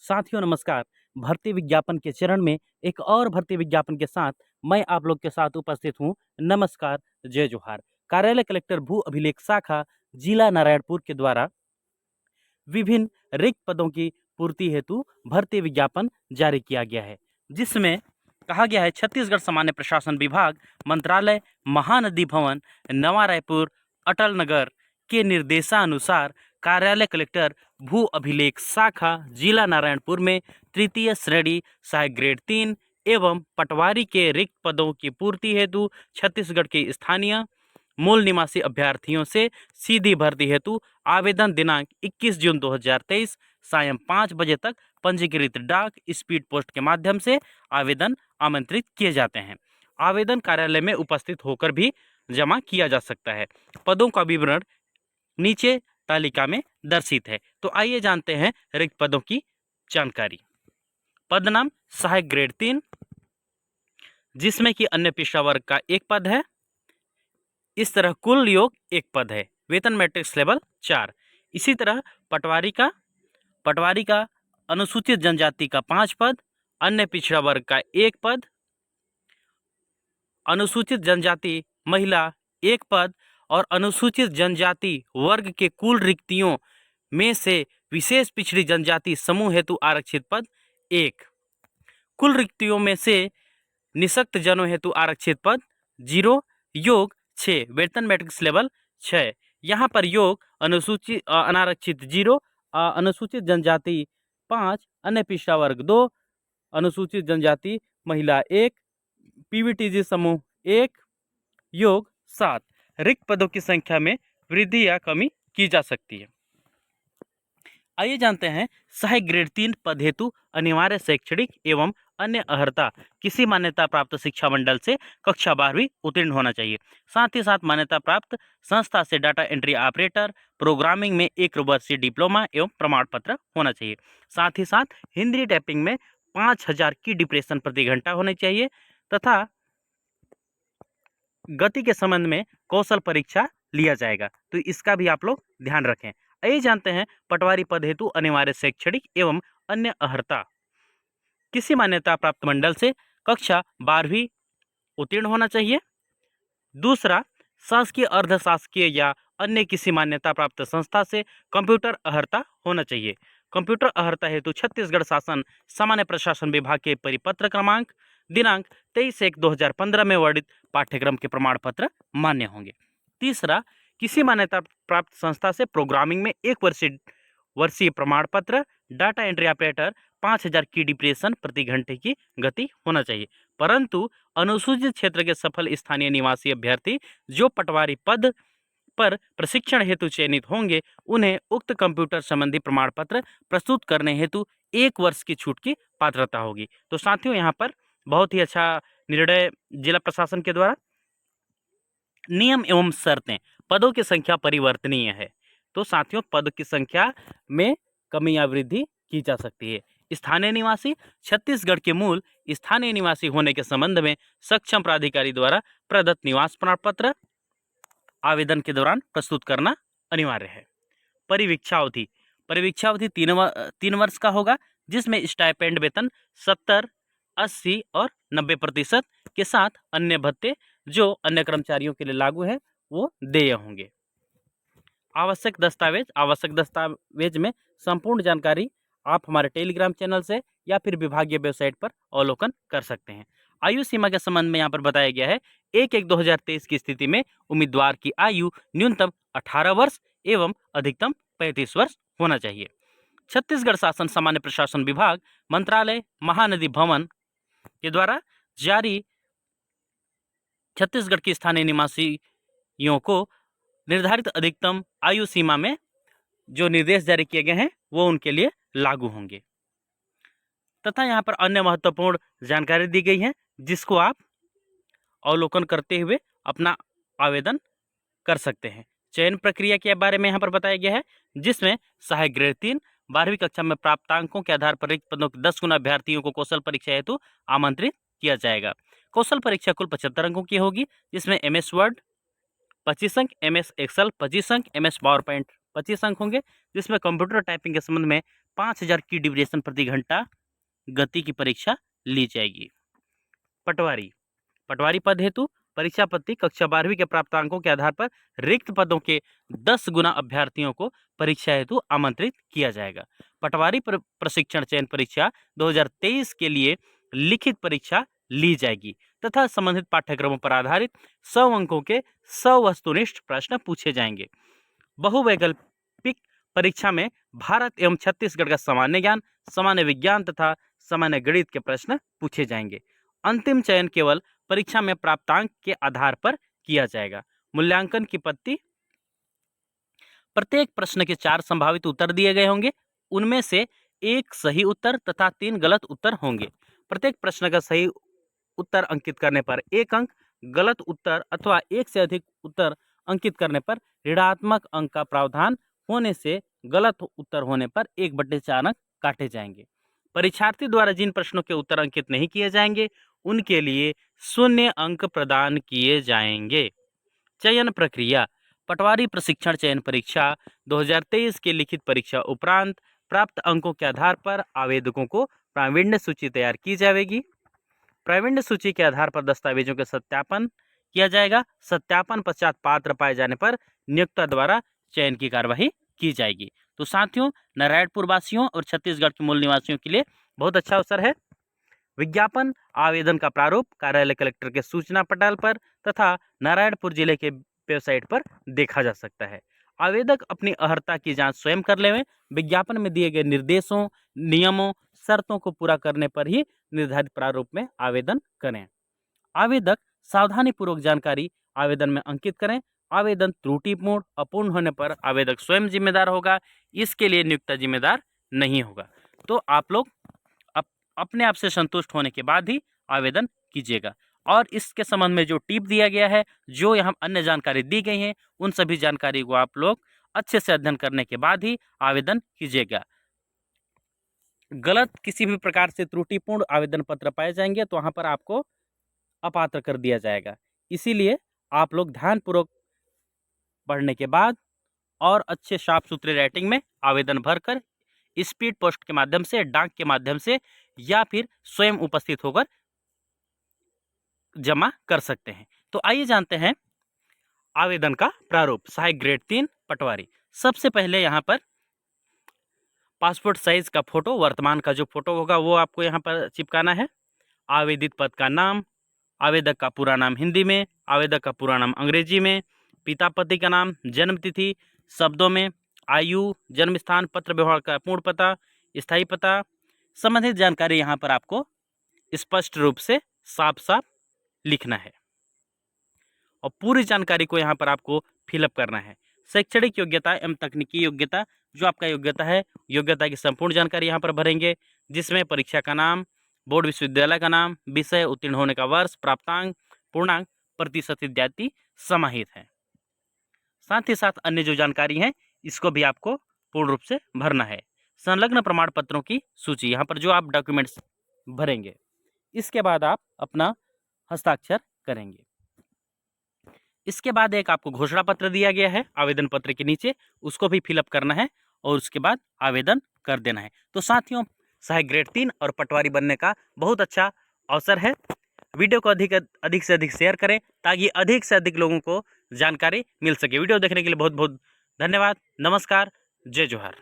साथियों नमस्कार। भर्ती विज्ञापन के चरण में एक और भर्ती विज्ञापन के साथ मैं आप लोग के साथ उपस्थित हूँ। नमस्कार, जय जोहार। कार्यालय कलेक्टर भू अभिलेख शाखा जिला नारायणपुर के द्वारा विभिन्न रिक्त पदों की पूर्ति हेतु भर्ती विज्ञापन जारी किया गया है, जिसमें कहा गया है छत्तीसगढ़ सामान्य प्रशासन विभाग मंत्रालय महानदी भवन नवा रायपुर अटल नगर के निर्देशानुसार कार्यालय कलेक्टर भू अभिलेख शाखा जिला नारायणपुर में तृतीय श्रेणी सहायक ग्रेड 3 एवं पटवारी के रिक्त पदों की पूर्ति हेतु छत्तीसगढ़ के स्थानीय मूल निवासी अभ्यर्थियों से सीधी भर्ती हेतु आवेदन दिनांक 21 जून 2023 सायं 5 बजे तक पंजीकृत डाक स्पीड पोस्ट के माध्यम से आवेदन आमंत्रित किए जाते हैं। आवेदन कार्यालय में उपस्थित होकर भी जमा किया जा सकता है। पदों का विवरण नीचे तालिका में दर्शित है। तो आइए जानते हैं रिक्त पदों की जानकारी। पद नाम सहायक ग्रेड 3, जिसमें कि अन्य पिछड़ा वर्ग का एक पद है। इस तरह कुल योग एक पद है। वेतन मैट्रिक्स लेवल 4। इसी तरह पटवारी का अनुसूचित जनजाति का 5 पद, अन्य पिछड़ा वर्ग का 1 पद, अनुसूचित जनजाति महिला 1 पद और अनुसूचित जनजाति वर्ग के कुल रिक्तियों में से विशेष पिछड़ी जनजाति समूह हेतु आरक्षित पद 1। कुल रिक्तियों में से निःशक्त जनों हेतु आरक्षित पद 0, योग 6। वेतन मैट्रिक्स लेवल 6। यहाँ पर योग अनुसूचित अनारक्षित 0, अनुसूचित जनजाति 5, अन्य पिछड़ा वर्ग 2, अनुसूचित जनजाति महिला 1, पीवीटीजी समूह 1, योग 7। रिक्त पदों की संख्या में वृद्धि या कमी की जा सकती है। आइए जानते हैं सहायक ग्रेड 3 पद हेतु अनिवार्य शैक्षणिक एवं अन्य अर्हता किसी मान्यता प्राप्त शिक्षा मंडल से कक्षा 12वीं उत्तीर्ण होना चाहिए। साथ ही साथ मान्यता प्राप्त संस्था से डाटा एंट्री ऑपरेटर प्रोग्रामिंग में 1 वर्षीय डिप्लोमा एवं प्रमाण पत्र होना चाहिए। साथ ही साथ हिंदी टाइपिंग में 5000 की डिप्रेशन प्रति घंटा होनी चाहिए तथा गति के संबंध में कौशल परीक्षा लिया जाएगा, तो इसका भी आप लोग ध्यान रखें। आइए जानते हैं पटवारी पद हेतु अनिवार्य शैक्षणिक एवं अन्य अर्हता किसी मान्यता प्राप्त मंडल से कक्षा 12वीं उत्तीर्ण होना चाहिए। दूसरा, शासकीय अर्धशासकीय या अन्य किसी मान्यता प्राप्त संस्था से कंप्यूटर अर्हता होना चाहिए। कंप्यूटर अर्हता हेतु छत्तीसगढ़ शासन सामान्य प्रशासन विभाग के परिपत्र क्रमांक दिनांक 23/1/2015 में वर्णित पाठ्यक्रम के प्रमाण पत्र मान्य होंगे। तीसरा, किसी मान्यता प्राप्त संस्था से प्रोग्रामिंग में 1 वर्षीय प्रमाण पत्र, डाटा एंट्री ऑपरेटर 5000 की डिप्रेशन प्रति घंटे की गति होना चाहिए। परंतु अनुसूचित क्षेत्र के सफल स्थानीय निवासी अभ्यर्थी जो पटवारी पद पर प्रशिक्षण हेतु चयनित होंगे, उन्हें उक्त कंप्यूटर संबंधी प्रमाण पत्र प्रस्तुत करने हेतु 1 वर्ष की छूट की पात्रता होगी। तो साथियों, यहाँ पर बहुत ही अच्छा निर्णय जिला प्रशासन के द्वारा। नियम एवं शर्तें, पदों की संख्या परिवर्तनीय है, तो साथियों पद की संख्या में कमी या वृद्धि की जा सकती है। स्थानीय निवासी, छत्तीसगढ़ के मूल स्थानीय निवासी होने के संबंध में सक्षम प्राधिकारी द्वारा प्रदत्त निवास प्रमाण पत्र आवेदन के दौरान प्रस्तुत करना अनिवार्य है। परिवीक्षावधि 3 वर्ष का होगा, जिसमें स्टाइपेंड वेतन 70, 80 और 90% के साथ अन्य भत्ते जो अन्य कर्मचारियों के लिए लागू है वो देय होंगे। आवश्यक दस्तावेज में संपूर्ण जानकारी आप हमारे टेलीग्राम चैनल से या फिर विभागीय वेबसाइट पर अवलोकन कर सकते हैं। आयु सीमा के संबंध में यहाँ पर बताया गया है 1/1/2023 की स्थिति में उम्मीदवार की आयु न्यूनतम 18 वर्ष एवं अधिकतम 35 वर्ष होना चाहिए। छत्तीसगढ़ शासन सामान्य प्रशासन विभाग मंत्रालय महानदी भवन के द्वारा जारी छत्तीसगढ़ के स्थानीय निवासियों को निर्धारित अधिकतम आयु सीमा में जो निर्देश जारी किए गए हैं वो उनके लिए लागू होंगे। तथा यहाँ पर अन्य महत्वपूर्ण जानकारी दी गई है, जिसको आप अवलोकन करते हुए अपना आवेदन कर सकते हैं। चयन प्रक्रिया के बारे में यहाँ पर बताया गया है, जिसमें सहायक ग्रेड 3 12वीं कक्षा में प्राप्तांकों के आधार पर रिक्त पदों के 10 गुना अभ्यर्थियों को कौशल परीक्षा हेतु आमंत्रित किया जाएगा। कौशल परीक्षा कुल 75 अंकों की होगी, जिसमें MS वर्ड 25 अंक, MS एक्सेल 25 अंक, MS पावर पॉइंट 25 अंक होंगे, जिसमें कंप्यूटर टाइपिंग के संबंध में 5000 की ड्यूरेशन प्रति घंटा गति की परीक्षा ली जाएगी। पटवारी पद हेतु परीक्षा पद्धति कक्षा 12वीं के प्राप्तांकों के आधार पर रिक्त पदों के 10 गुना अभ्यर्थियों को परीक्षा हेतु आमंत्रित किया जाएगा। पटवारी प्रशिक्षण चयन परीक्षा 2023 के लिए लिखित परीक्षा ली जाएगी तथा संबंधित पाठ्यक्रमों पर आधारित 100 अंकों के 100 वस्तुनिष्ठ प्रश्न पूछे जाएंगे। बहुवैकल्पिक परीक्षा में भारत एवं छत्तीसगढ़ का सामान्य ज्ञान, सामान्य विज्ञान तथा सामान्य गणित के प्रश्न पूछे जाएंगे। अंतिम चयन केवल परीक्षा में प्राप्तांक के आधार पर किया जाएगा। मूल्यांकन की पद्धति, प्रत्येक प्रश्न के 4 संभावित उत्तर दिए गए होंगे, उनमें से 1 सही उत्तर तथा 3 गलत उत्तर होंगे। प्रत्येक प्रश्न का सही उत्तर अंकित करने पर 1 अंक, गलत उत्तर अथवा 1 से अधिक उत्तर अंकित करने पर ऋणात्मक अंक का प्रावधान होने से गलत उत्तर होने पर 1/4 अंक काटे जाएंगे। परीक्षार्थी द्वारा जिन प्रश्नों के उत्तर अंकित नहीं किए जाएंगे उनके लिए 0 अंक प्रदान किए जाएंगे। चयन प्रक्रिया, पटवारी प्रशिक्षण चयन परीक्षा 2023 की लिखित परीक्षा उपरांत प्राप्त अंकों के आधार पर आवेदकों को प्रावीण्य सूची तैयार की जाएगी। प्रावीण्य सूची के आधार पर दस्तावेजों का सत्यापन किया जाएगा। सत्यापन पश्चात पात्र पाए जाने पर नियोक्ता द्वारा चयन की कार्यवाही की जाएगी। तो साथियों, नारायणपुर वासियों और छत्तीसगढ़ के मूल निवासियों के लिए बहुत अच्छा अवसर है। विज्ञापन आवेदन का प्रारूप कार्यालय कलेक्टर के सूचना पटल पर तथा नारायणपुर जिले के वेबसाइट पर देखा जा सकता है। आवेदक अपनी अर्हता की जांच स्वयं कर लें। विज्ञापन में दिए गए निर्देशों, नियमों, शर्तों को पूरा करने पर ही निर्धारित प्रारूप में आवेदन करें। आवेदक सावधानीपूर्वक जानकारी आवेदन में अंकित करें। आवेदन त्रुटिपूर्ण, अपूर्ण होने पर आवेदक स्वयं जिम्मेदार होगा, इसके लिए नियोक्ता जिम्मेदार नहीं होगा। तो आप लोग अपने आप से संतुष्ट होने के बाद ही आवेदन कीजिएगा। और इसके संबंध में जो टिप दिया गया है, जो यहाँ अन्य जानकारी दी गई है, उन सभी जानकारी को आप लोग अच्छे से अध्ययन करने के बाद ही आवेदन कीजिएगा। गलत किसी भी प्रकार से त्रुटिपूर्ण आवेदन पत्र पाए जाएंगे तो वहाँ पर आपको अपात्र कर दिया जाएगा। इसीलिए आप लोग ध्यानपूर्वक पढ़ने के बाद और अच्छे साफ सुथरे राइटिंग में आवेदन भरकर स्पीड पोस्ट के माध्यम से, डाक के माध्यम से या फिर स्वयं उपस्थित होकर जमा कर सकते हैं। तो आइए जानते हैं आवेदन का प्रारूप। सहायक ग्रेड 3 पटवारी, सबसे पहले यहाँ पर पासपोर्ट साइज का फोटो, वर्तमान का जो फोटो होगा वो आपको यहाँ पर चिपकाना है। आवेदित पद का नाम, आवेदक का पूरा नाम हिंदी में, आवेदक का पूरा नाम अंग्रेजी में, पिता पति का नाम, जन्म तिथि शब्दों में, आयु, जन्म स्थान, पत्र व्यवहार का पूर्ण पता, स्थायी पता, संबंधित जानकारी यहाँ पर आपको स्पष्ट रूप से साफ साफ लिखना है और पूरी जानकारी को यहाँ पर आपको फिलअप करना है। शैक्षणिक योग्यता एवं तकनीकी योग्यता, जो आपका योग्यता है, योग्यता की संपूर्ण जानकारी यहाँ पर भरेंगे, जिसमें परीक्षा का नाम, बोर्ड विश्वविद्यालय का नाम, विषय, उत्तीर्ण होने का वर्ष, प्राप्तांक, पूर्णांक, प्रतिशत इत्यादि समाहित है। साथ ही साथ अन्य जो जानकारी है इसको भी आपको पूर्ण रूप से भरना है। संलग्न प्रमाण पत्रों की सूची, यहाँ पर जो आप डॉक्यूमेंट्स भरेंगे, इसके बाद आप अपना हस्ताक्षर करेंगे। इसके बाद एक आपको घोषणा पत्र दिया गया है आवेदन पत्र के नीचे, उसको भी फिलअप करना है और उसके बाद आवेदन कर देना है। तो साथियों, सहायक ग्रेड 3 और पटवारी बनने का बहुत अच्छा अवसर है। वीडियो को अधिक से अधिक शेयर करें ताकि अधिक से अधिक लोगों को जानकारी मिल सके। वीडियो देखने के लिए बहुत बहुत धन्यवाद। नमस्कार, जय जोहार।